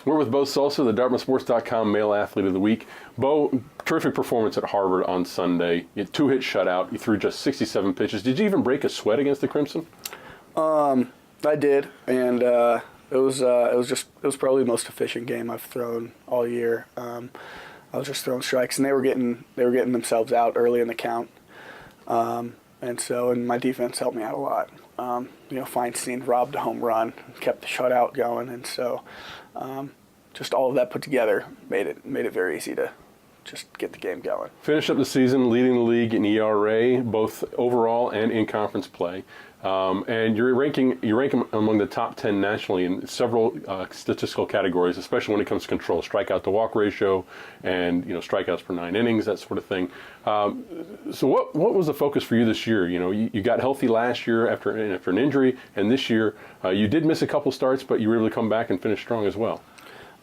We're with Beau Sulser, the DartmouthSports.com Male Athlete of the Week. Beau, terrific performance at Harvard on Sunday. You had 2-hit shutout. You threw just 67 pitches. Did you even break a sweat against the Crimson? I did, and it was probably the most efficient game I've thrown all year. I was just throwing strikes, and they were getting themselves out early in the count, and my defense helped me out a lot. Feinstein robbed a home run, kept the shutout going, and so just all of that put together made it very easy to just get the game going. Finished up the season leading the league in ERA, both overall and in conference play. And you rank among the top 10 nationally in several statistical categories, especially when it comes to control, strikeout to walk ratio, and strikeouts per 9 innings, that sort of thing. So what was the focus for you this year? You got healthy last year after an injury, and this year you did miss a couple starts, but you were able to come back and finish strong as well.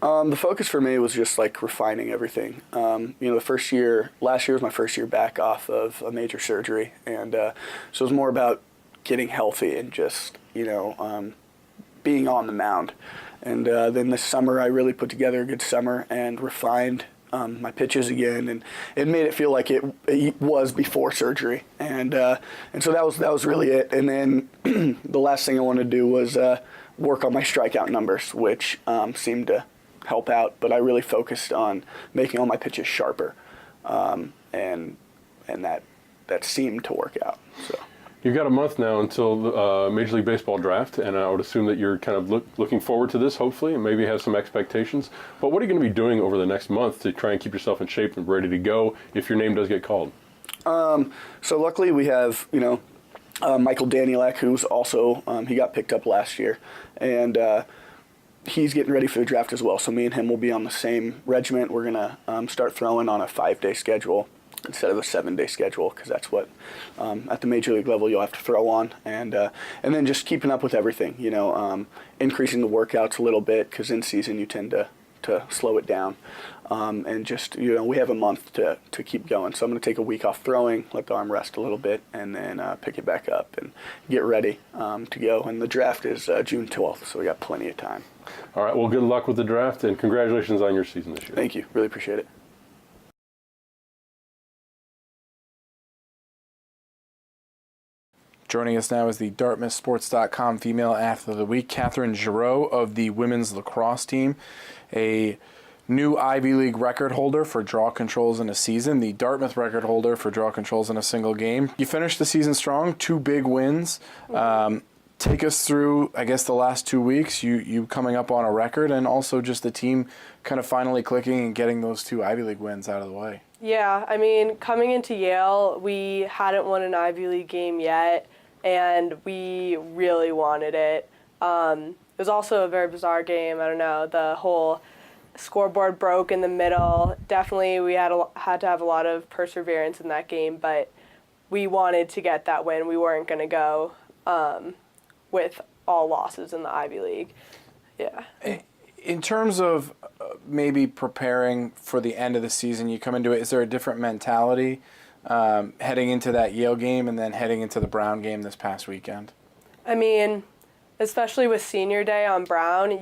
The focus for me was just like refining everything. Last year was my first year back off of a major surgery, and so it was more about getting healthy and just being on the mound. And then this summer I really put together a good summer and refined my pitches again, and it made it feel like it was before surgery. And so that was really it. And then the last thing I wanted to do was work on my strikeout numbers, which seemed to help out, but I really focused on making all my pitches sharper, and that seemed to work out. So. You've got a month now until the Major League Baseball draft, and I would assume that you're kind of looking forward to this, hopefully, and maybe have some expectations. But what are you going to be doing over the next month to try and keep yourself in shape and ready to go if your name does get called? So luckily we have, Michael Danielak, who's also, he got picked up last year, and he's getting ready for the draft as well. So me and him will be on the same regiment. We're going to start throwing on a 5-day schedule instead of a 7-day schedule, because that's what at the major league level you'll have to throw on, and then just keeping up with everything, increasing the workouts a little bit, because in season you tend to slow it down, and just we have a month to keep going. So I'm going to take a week off throwing, let the arm rest a little bit, and then pick it back up and get ready to go. And the draft is June 12th, so we got plenty of time. All right, well, good luck with the draft, and congratulations on your season this year. Thank you, really appreciate it. Joining us now is the DartmouthSports.com Female Athlete of the Week, Kathryn Giroux of the women's lacrosse team, a new Ivy League record holder for draw controls in a season, the Dartmouth record holder for draw controls in a single game. You finished the season strong, 2 big wins. Take us through, I guess, the last 2 weeks, you coming up on a record, and also just the team kind of finally clicking and getting those 2 Ivy League wins out of the way. Yeah, I mean, coming into Yale, we hadn't won an Ivy League game yet, and we really wanted it. It was also a very bizarre game. I don't know, the whole scoreboard broke in the middle. Definitely we had to have a lot of perseverance in that game, but we wanted to get that win. We weren't going to go with all losses in the Ivy League. Yeah. In terms of maybe preparing for the end of the season, you come into it, is there a different mentality heading into that Yale game and then heading into the Brown game this past weekend? I mean, especially with senior day on Brown,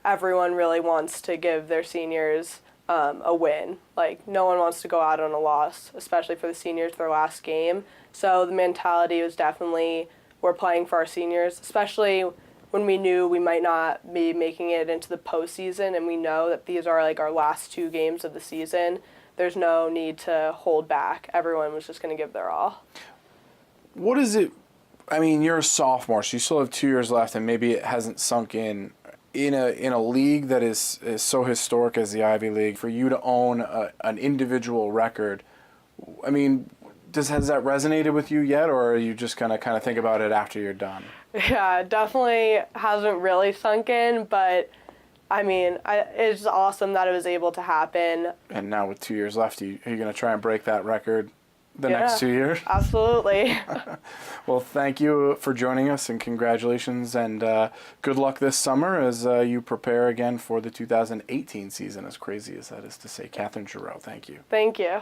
everyone really wants to give their seniors a win. Like, no one wants to go out on a loss, especially for the seniors, their last game. So the mentality was definitely, we're playing for our seniors, especially when we knew we might not be making it into the postseason, and we know that these are like our last 2 games of the season. There's no need to hold back. Everyone was just going to give their all. What is it? I mean, you're a sophomore, so you still have 2 years left, and maybe it hasn't sunk in a league that is so historic as the Ivy League. For you to own an individual record, I mean, has that resonated with you yet, or are you just gonna kind of think about it after you're done? Yeah, it definitely hasn't really sunk in, but I mean, it's awesome that it was able to happen. And now with 2 years left, are you going to try and break that record the next 2 years? Absolutely. Well, thank you for joining us, and congratulations, and good luck this summer as you prepare again for the 2018 season, as crazy as that is to say. Kathryn Giroux, thank you. Thank you.